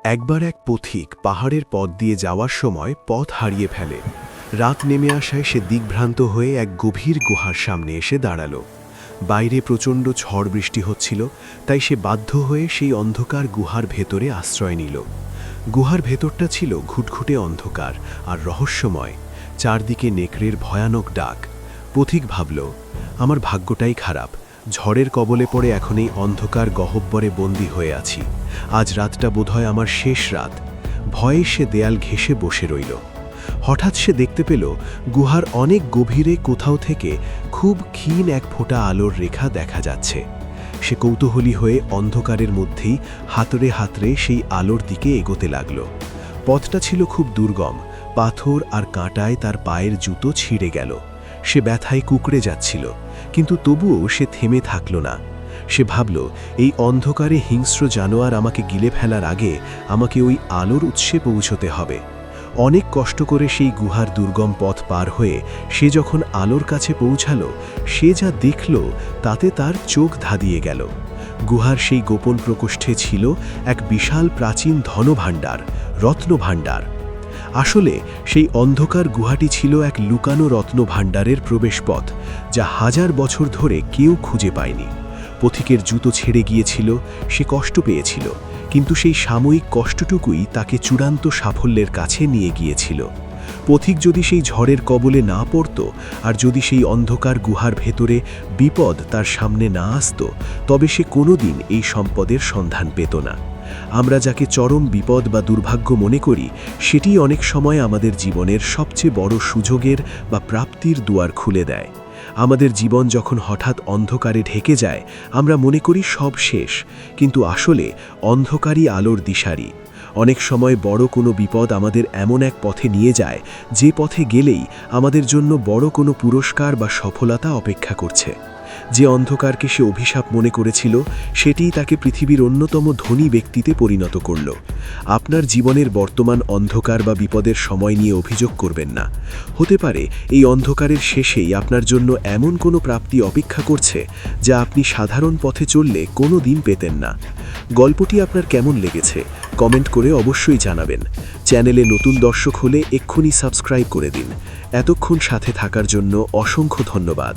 একবার এক পথিক পাহাড়ের পথ দিয়ে যাওয়ার সময় পথ হারিয়ে ফেলে। রাত নেমে আসায় সে দিগ্ভ্রান্ত হয়ে এক গভীর গুহার সামনে এসে দাঁড়াল। বাইরে প্রচণ্ড ঝড় বৃষ্টি হচ্ছিল, তাই সে বাধ্য হয়ে সেই অন্ধকার গুহার ভেতরে আশ্রয় নিল। গুহার ভেতরটা ছিল ঘুটঘুটে অন্ধকার আর রহস্যময়, চারদিকে নেকড়ের ভয়ানক ডাক। পথিক ভাবল, আমার ভাগ্যটাই খারাপ, ঝড়ের কবলে পড়ে এখন এই অন্ধকার গহ্বরে বন্দী হয়ে আছি। আজ রাতটা বোধহয় আমার শেষ রাত। ভয়ে সে দেয়াল ঘেঁষে বসে রইল। হঠাৎ সে দেখতে পেল গুহার অনেক গভীরে কোথাও থেকে খুব ক্ষীণ এক ফোঁটা আলোর রেখা দেখা যাচ্ছে। সে কৌতূহলী হয়ে অন্ধকারের মধ্যেই হাতড়ে হাতড়ে সেই আলোর দিকে এগোতে লাগল। পথটা ছিল খুব দুর্গম, পাথর আর কাঁটায় তার পায়ের জুতো ছিঁড়ে গেল। সে ব্যথায় কুঁকড়ে যাচ্ছিল, কিন্তু তবুও সে থেমে থাকল না। সে ভাবল, এই অন্ধকারে হিংস্র জানোয়ার আমাকে গিলে ফেলার আগে আমাকে ওই আলোর উৎসে পৌঁছতে হবে। অনেক কষ্ট করে সেই গুহার দুর্গম পথ পার হয়ে সে যখন আলোর কাছে পৌঁছালো, সে যা দেখল তাতে তার চোখ ধাঁধিয়ে গেল। গুহার সেই গোপন প্রকোষ্ঠে ছিল এক বিশাল প্রাচীন ধনভাণ্ডার, রত্নভাণ্ডার। আসলে সেই অন্ধকার গুহাটি ছিল এক লুকানো রত্নভাণ্ডারের প্রবেশপথ, যা হাজার বছর ধরে কেউ খুঁজে পায়নি। পথিকের জুতো ছেড়ে গিয়েছিল, সে কষ্ট পেয়েছিল, কিন্তু সেই সাময়িক কষ্টটুকুই তাকে চূড়ান্ত সাফল্যের কাছে নিয়ে গিয়েছিল। পথিক যদি সেই ঝড়ের কবলে না পড়ত, আর যদি সেই অন্ধকার গুহার ভেতরে বিপদ তার সামনে না আসত, তবে সে কোনোদিন এই সম্পদের সন্ধান পেত না। আমরা যাকে চরম বিপদ বা দুর্ভাগ্য মনে করি, সেটি অনেক সময় আমাদের জীবনের সবচেয়ে বড় সুযোগের বা প্রাপ্তির দুয়ার খুলে দেয়। আমাদের জীবন যখন হঠাৎ অন্ধকারে ঢেকে যায়, আমরা মনে করি সব শেষ, কিন্তু আসলে অন্ধকারই আলোর দিশারি। অনেক সময় বড় কোনো বিপদ আমাদের এমন এক পথে নিয়ে যায়, যে পথে গেলেই আমাদের জন্য বড় কোনো পুরস্কার বা সফলতা অপেক্ষা করছে। যে অন্ধকারকে সে অভিশাপ মনে করেছিল, সেটিই তাকে পৃথিবীর অন্যতম ধনী ব্যক্তিতে পরিণত করল। আপনার জীবনের বর্তমান অন্ধকার বা বিপদের সময় নিয়ে অভিযোগ করবেন না। হতে পারে এই অন্ধকারের শেষেই আপনার জন্য এমন কোনো প্রাপ্তি অপেক্ষা করছে, যা আপনি সাধারণ পথে চললে কোনো দিন পেতেন না। গল্পটি আপনার কেমন লেগেছে কমেন্ট করে অবশ্যই জানাবেন। চ্যানেলে নতুন দর্শক হলে এক্ষুনি সাবস্ক্রাইব করে দিন। এতক্ষণ সাথে থাকার জন্য অসংখ্য ধন্যবাদ।